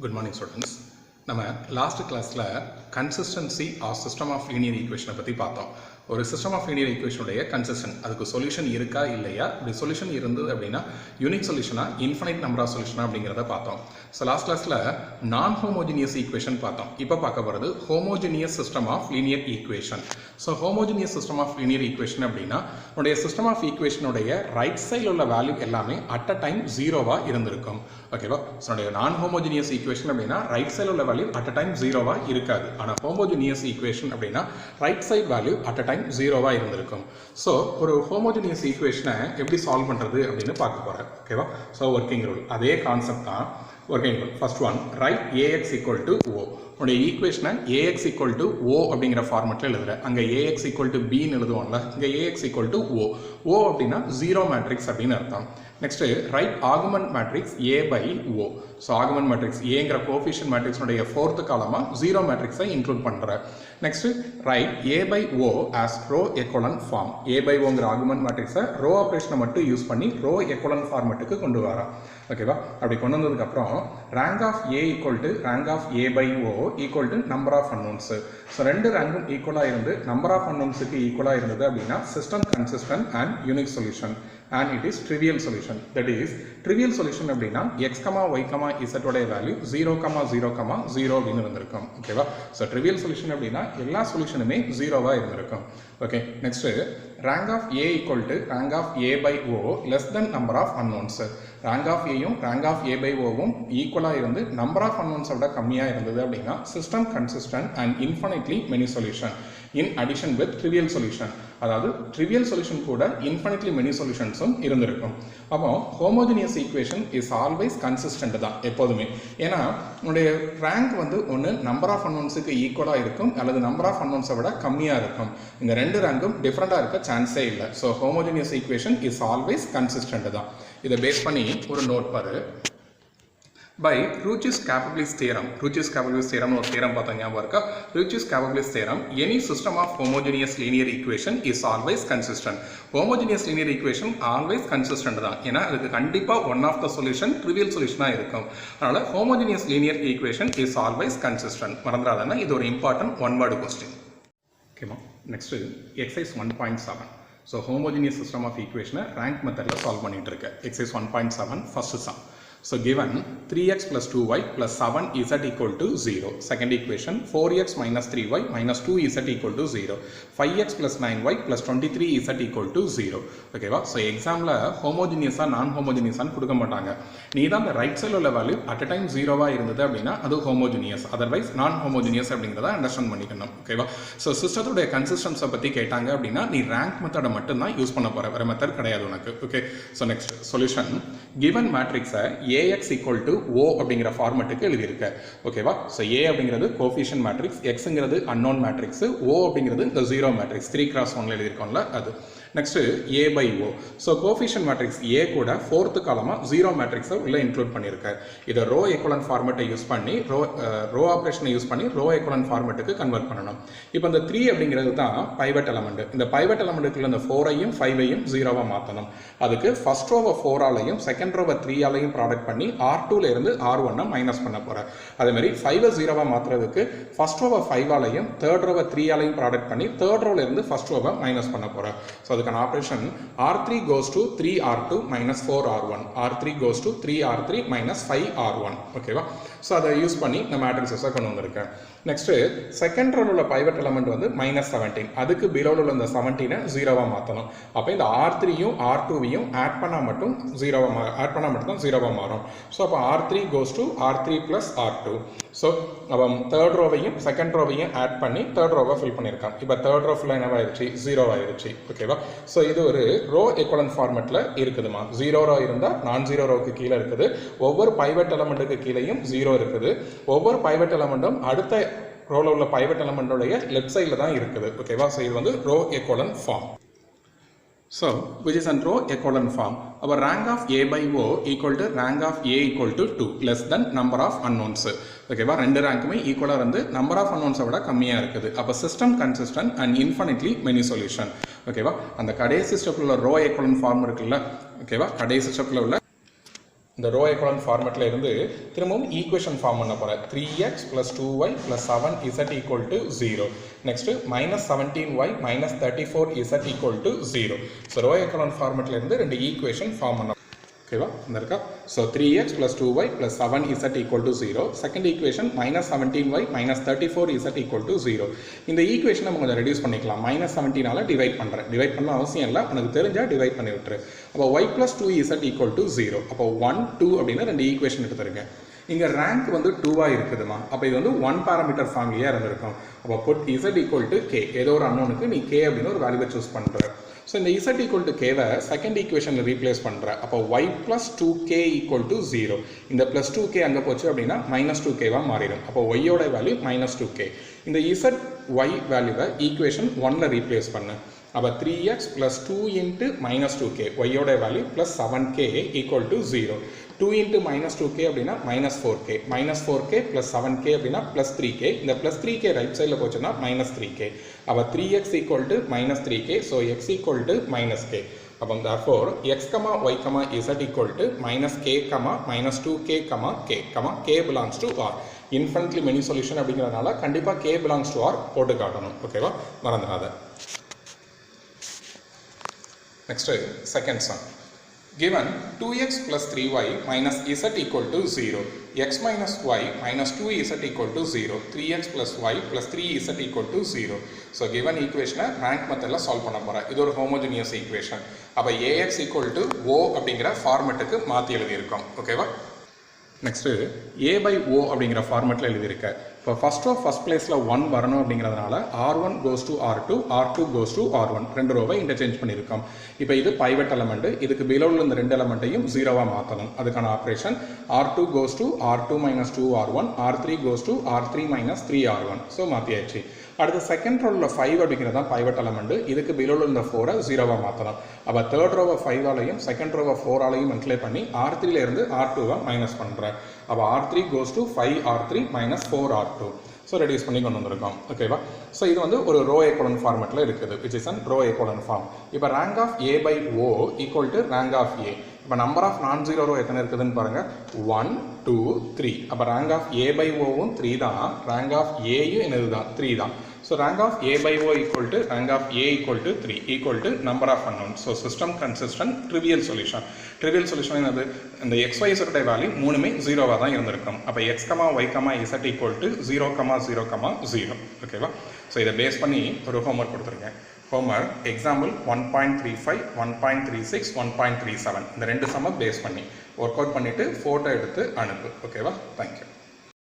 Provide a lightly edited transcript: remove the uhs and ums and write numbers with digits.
Good morning students. நம்ம last கிளாஸ்ல consistency of system of linear ஈக்குவேஷனை பற்றி பார்த்தோம். ஒரு சிஸ்டம் ஆஃப் லீனியர் ஈக்குவேஷனுடைய கன்சிஸ்டன்ட் அதுக்கு சொல்யூஷன் இருக்கா இல்லையா, இப்படி சொல்யூஷன் இருந்தது அப்படின்னா யூனிக் சொல்யூஷனா இன்ஃபினைட் நம்பர் ஆஃப் சொல்யூஷனா அப்படிங்கிறத பார்த்தோம். ஸோ லாஸ்ட் கிளாஸ்ல நான் ஹோமோஜினியஸ் ஈக்குவேஷன் பார்த்தோம். இப்போ பார்க்க போகிறது homogeneous system of linear equation. So homogeneous system of linear equation அப்படின்னா உடைய சிஸ்டம் ஆஃப் ஈக்குவேஷனுடைய ரைட் சைடில் உள்ள வேல்யூ எல்லாமே அட் அ டைம் ஜீரோவாக இருந்திருக்கும். ஓகேவா? ஸோ நான் ஹோமோஜினியஸ் ஈக்குவேஷன் அப்படின்னா ரைட் சைடில் உள்ள வேல்யூ அட் அ டைம் ஜீரோவாக இருக்காது. ஆனால் ஹோமோஜினியஸ் ஈக்குவேஷன் அப்படின்னா right side value at a time ஜீரோவாக இருந்திருக்கும். ஸோ ஒரு ஹோமோஜினியஸ் ஈக்குவேஷனை எப்படி சால்வ் பண்ணுறது அப்படின்னு பார்க்க போகிறேன். ஓகேவா? ஸோ ஒர்க்கிங் ரூல் அதே கான்செப்ட் தான். Working rule first one, right AX equal to O. உடைய ஈக்குவேஷனை ஏஎக்ஸ் ஈக்குவல் டு ஓ அப்படிங்கிற ஃபார்மெட்டில் எழுதுறேன். அங்கே ஏஎக்ஸ் ஈக்குவல் டு பின்னு எழுதுவோம்ல, இங்கே AX equal to O. O அப்படின்னா ஜீரோ மேட்ரிக்ஸ் அப்படின்னு அர்த்தம். Next right augment matrix A by O. So augment matrix ஏங்கிற கோஎஃபிஷியன்ட் மேட்ரிக்ஸுடைய ஃபோர்த்து காலமாக ஜீரோ மேட்ரிக்ஸை இன்க்ளூட் பண்ணுறேன். Next right A by O as row echelon form. A by ஓங்கிற augment மேட்ரிக்ஸை ரோ ஆப்ரேஷனை மட்டும் யூஸ் பண்ணி ரோ எக்கோலன் ஃபார்மெட்டுக்கு கொண்டு வரேன். ஓகேவா? அப்படி கொண்டு வந்ததுக்கப்புறம் rank of A equal to rank of A by O equal to number of unknowns. So ரெண்டு ரேங்கும் ஈக்குவலாக இருந்து நம்பர் ஆஃப் அன்னோன்ஸுக்கு ஈக்குவலாக இருந்தது அப்படின்னா system consistent and unique solution and it is trivial solution. That is trivial solution அப்படின்னா x, y, z உடைய value 0, 0, 0 அப்படின்னு இருந்திருக்கும். ஓகேவா? ஸோ trivial solution அப்படின்னா எல்லா சொல்யூஷனுமே ஜீரோவாக இருந்திருக்கும். Okay, next rank of A equal to rank of A by O less than number of unknowns. Rank of ஏயும் ரேங்க் ஆஃப் ஏ பை ஓவும் ஈக்குவலாக இருந்து நம்பர் ஆஃப் அன்னோன்ஸை விட கம்மியாக இருந்தது அப்படின்னா system consistent and infinitely many solution in addition with trivial solution. அதாவது ட்ரிவியல் சொல்யூஷன் கூட இன்ஃபினிட்லி மெனி சொல்யூஷன்ஸும் இருந்திருக்கும். அப்போ homogeneous equation is always consistent தான் எப்போதுமே. ஏன்னா உன்னுடைய ரேங்க் வந்து ஒன்று நம்பர் ஆஃப் அன்னோன்ஸுக்கு ஈக்குவலாக இருக்கும் அல்லது நம்பர் ஆஃப் அன்னோன்ஸை விட கம்மியாக இருக்கும். இந்த ரெண்டு ரேங்கும் டிஃப்ரெண்டாக இருக்க சான்ஸே இல்லை. So homogeneous equation is always consistent தான். இதை பேஸ் பண்ணி ஒரு நோட் பாரு. By Rouchis-Capablis theorem, Rouchis-Capablis theorem ஒரு theorem பார்த்தா ஞாபகம் இருக்கா? Rouchis-Capablis theorem, any system of homogeneous linear equation is always consistent. Homogeneous linear equation always consistent தான். ஏன்னா அதுக்கு கண்டிப்பாக one of the solution trivial solution-ஆக இருக்கும். அதனால homogeneous linear equation is always consistent. மறந்துடாதன்னா இது ஒரு important one word question. ஓகேமா? Next exercise 1.7. So homogeneous system of equation rank மெத்தடில் சால்வ் பண்ணிட்டு இருக்க. exercise 1.7 first sum. So given 3x plus 2y plus 7z equal to 0. Second equation 4x minus 3y minus 2z equal to 0. 5x plus 9y plus 23z equal to 0. Okay வா? So examல homogeneous non-homogeneous கொடுக்க மாட்டாங்க. நீ தான் அந்த right சைடில் உள்ள value at a time ஜீரோவாக இருந்தது அப்படின்னா அது ஹோமோஜினியஸ், அதர்வைஸ் நான் ஹோமோஜினியஸ் அப்படிங்கிறத அண்டர்ஸ்டாண்ட் பண்ணிக்கணும். ஓகேவா? ஸோ சிஸ்டத்துடைய கன்சிஸ்டன்ஸை பற்றி கேட்டாங்க அப்படின்னா நீ ரேங்க் மெத்தடை மட்டும்தான் யூஸ் பண்ண போகிற, வேறு மெத்தட் கிடையாது உனக்கு. Okay, so next solution given மேட்ரிக்ஸை AX equal to O அப்படிங்கிற ஃபார்மெட்டுக்கு எழுதியிருக்க. ஓகேவா? ஸோ A அப்படிங்கிறது கோஎஃபிஷியன்ட் மேட்ரிக்ஸ், Xங்கிறது அன்னோன் மேட்ரிக்ஸ், O அப்படிங்கிறது இந்த ஜீரோ மேட்ரிக்ஸ் 3x1 எழுதியிருக்கோம்ல அது. Next A by O. So coefficient matrix A கூட ஃபோர்த்து காலமாக ஜீரோ மேட்ரிக்ஸை உள்ளே இன்க்ளூட் பண்ணியிருக்க. இதை ரோ எக்கோலன் ஃபார்மெட்டை யூஸ் பண்ணி ரோ ஆப்ரேஷனை யூஸ் பண்ணி ரோ எக்கோலன் ஃபார்மெட்டுக்கு கன்வெர்ட் பண்ணணும். இப்போ இந்த 3 அப்படிங்கிறது தான் பைவட் எலமெண்ட். இந்த பைவட் எலமெண்ட்டுக்குள்ள இந்த 4ஐயும் 5ஐயும் ஜீரோவாக மாற்றணும். அதுக்கு ஃபர்ஸ்ட் ரோவை 4ஆலையும் செகண்ட் ரோவை 3ஆலையும் ப்ராடக்ட் பண்ணி R2ல இருந்து R1 மைனஸ் பண்ண போகிறேன். அதே மாதிரி 5ஐ ஜீரோவாக மாற்றுறதுக்கு ஃபர்ஸ்ட் ரோவை 5ஆலையும் தேர்ட் ரோவை 3ஆலையும் ப்ராடக்ட் பண்ணி தேர்ட் ரோல இருந்து ஃபர்ஸ்ட் ரோவை மைனஸ் பண்ண போகிறேன். ஸோ அதுக்கான operation R3 goes to 3R2 minus 4R1. R3 goes to 3R3 minus 5R1. ஓகேவா? ஸோ அதை யூஸ் பண்ணி இந்த மேட்ரிக்ஸை கொண்டு வந்திருக்கேன். நெக்ஸ்ட் செகண்ட் ரோல உள்ள பைவட் எலமெண்ட் வந்து -17. அதுக்கு பிலோவில் உள்ள இந்த 17 ஜீரோவாக மாற்றணும். அப்போ இந்த R3யும் R2வையும் ஆட் பண்ணால் மட்டும் தான் ஜீரோவாக மாறும். ஸோ அப்போ R3 goes to R3 plus R2. So அப்போ தேர்ட் ரோவையும் செகண்ட் ரோவையும் ஆட் பண்ணி தேர்ட் ரோவை ஃபில் பண்ணியிருக்கான். இப்போ தேர்ட் ரோ ஃபுல்லாக என்னவாயிருச்சு? ஜீரோவாயிருச்சு. ஓகேவா? ஸோ இது ஒரு ரோ எக்கோலன் ஃபார்மெட்டில் இருக்குதுமா. ஜீரோ ரோ இருந்தால் நான் ஜீரோ ரோவுக்கு கீழே இருக்குது. ஒவ்வொரு பைவட் எலமெண்ட்டுக்கு கீழேயும் ஜீரோ இருக்குது. ஒவ்வொரு பைவட் எலமெண்ட்டும் அடுத்த ரோல உள்ள பைவட் எலமெண்டோடைய லெஃப்ட் சைடில் தான் இருக்குது. ஓகேவா? ஸோ இது வந்து row echelon form. So, which is in row equivalent form. Our rank of A by O equal to rank of A equal to 2 less than number of unknowns. ஓகேவா? ரெண்டு ரேங்க்குமே ஈக்குவலாக இருந்து நம்பர் ஆஃப் அன்னோன்ஸை விட கம்மியாக இருக்குது. அப்போ system consistent and infinitely many solution. ஓகேவா? அந்த கடைசி ஸ்டெப்பில் உள்ள ரோ எக்குவலன்ட் ஃபார்ம் இருக்குல்ல, ஓகேவா? கடைசி ஸ்டெப்பில் உள்ள இந்த ரோ எக்கலன் ஃபார்மேட்டில் இருந்து திரும்பவும் ஈக்குவேஷன் ஃபார்ம் பண்ண போகிறேன். 3x + 2y + 7z = 0. Next -17y - 34z = 0. So rho echelon ஃபார்மேட்டில் இருந்து ரெண்டு ஈக்குவேஷன் ஃபார்ம் பண்ண ஓகேவா இந்த இருக்கா. So 3x + 2y + 7z = 0. Second equation -17y - 34z = 0. இந்த ஈக்குவேஷன் நம்ம கொஞ்சம் ரெடியூஸ் பண்ணிக்கலாம். -17ஆல் டிவைட் பண்ணுறேன். டிவைட் பண்ண அவசியம் இல்லை, உனக்கு தெரிஞ்சால் டிவைட் பண்ணி விட்டுரு. அப்போ y + 2z = 0. அப்போ 1 2 அப்படின்னு ரெண்டு ஈக்குவேஷன் எடுத்துருக்கேன். இங்கே ரேங்க் வந்து 2ஆக இருக்குதுமா. அப்போ இது வந்து 1 பாராமீட்டர் ஃபேமிலியாக இருந்திருக்கும். அப்போ புட் z = k. ஏதோ ஒரு அன்னோனுக்கு நீ k அப்படின்னு ஒரு வேல்யூவை சூஸ் பண்ணுற. ஸோ இந்த z = kவை செகண்ட் ஈக்குவேஷனில் ரீப்ளேஸ் பண்ணுற. அப்போ y + 2k = 0. இந்த +2k அங்கே போச்சு அப்படின்னா -2kவாக மாறிடும். அப்போ y-யோட வேல்யூ -2k. இந்த y வேல்யூவை ஈக்குவேஷன் 1ல் ரீப்ளேஸ் பண்ணு. அப்போ 3x + 2 × -2k y-யோட value +7k = 0. 2 × -2k அப்படின்னா -4k. -4k + 7k அப்படின்னா +3k. இந்த +3k ரைட் சைடில் போச்சுன்னா -3k. அப்போ 3x = -3k. So x = -k. அப்போ therefore x, y, z = -k, -2k, k. k belongs to R. infinitely many solution அப்படிங்கிறதுனால கண்டிப்பாக k belongs to R போட்டு காட்டணும். ஓகேவா, மறந்துடாத. Next second sum. Given 2x + 3y - z = 0. x - y - 2z = 0. 3x + y + 3z = 0. So given ஈக்குவேஷனை rank மெத்தடில் solve பண்ண போகிறேன். இது ஒரு ஹோமோஜினியஸ் ஈக்குவேஷன். அப்போ ax = o அப்படிங்கிற ஃபார்மெட்டுக்கு மாற்றி எழுதியிருக்கோம். ஓகேவா. நெக்ஸ்ட்டு a/o அப்படிங்கிற ஃபார்மெட்டில் எழுதியிருக்க. இப்போ ஃபஸ்ட் பிளேஸில் 1 வரணும் அப்படிங்கிறதுனால r1 goes to r2, r2 goes to r1 ரெண்டு ரோவை இன்டர்சேஞ்ச் பண்ணியிருக்கோம். இப்போ இது பைவட் எலமெண்ட். இதுக்கு பிலோவில் இந்த ரெண்டு எலமெண்ட்டையும் 0வாக மாற்றணும். அதுக்கான operation r2 goes to r2 - 2r1, r3 goes to r3 - 3r1. So மாற்றியாச்சு. அடுத்து செகண்ட் ரோவில் 5 அப்படிங்கிறது தான் பைவட் எலமெண்ட். இதுக்கு பிலோவில் இந்த 4-ஐ 0வாக மாற்றணும். அப்போ தேர்ட் ரோவை 5ஆலையும் செகண்ட் ரோவை 4ஆலையும் மல்டிப்ளை பண்ணி r3லேருந்து r2-வை மைனஸ் பண்ணுறேன். அப்போ r3 goes to 5r3 - 4r2. So reduce பண்ணி கொண்டு வந்திருக்கோம். ஓகேவா. ஸோ இது வந்து ஒரு ரோ எக்கலன் ஃபார்மெட்டில் இருக்குது, which is an row echelon form. இப்போ rank of a/o = rank of a. இப்போ number of non zero row எத்தனை இருக்குதுன்னு பாருங்கள். 1 2 3. அப்போ ரேங்க் ஆஃப் a/oவும் 3 தான். ரேங்க் ஆஃப் ஏயும் என்னது தான் 3 தான். So rank of a/o = rank of a = 3 = number of unknowns. So system consistent trivial solution. Trivial solution என்னது? இந்த xy z வேல்யூ மூணுமே 0வாக தான் இருந்திருக்கும். அப்போ x, y, z = 0, 0, 0. ஓகேவா. ஸோ இதை பேஸ் பண்ணி ஒரு ஹோம்ஒர்க் கொடுத்துருக்கேன். ஹோம்ஒர்க் எக்ஸாம்பிள் 1.35, 1.36, 1.37 இந்த ரெண்டு சம்மை பேஸ் பண்ணி ஒர்க் அவுட் பண்ணிவிட்டு ஃபோட்டோ எடுத்து அனுப்பு. ஓகேவா. தேங்க்யூ.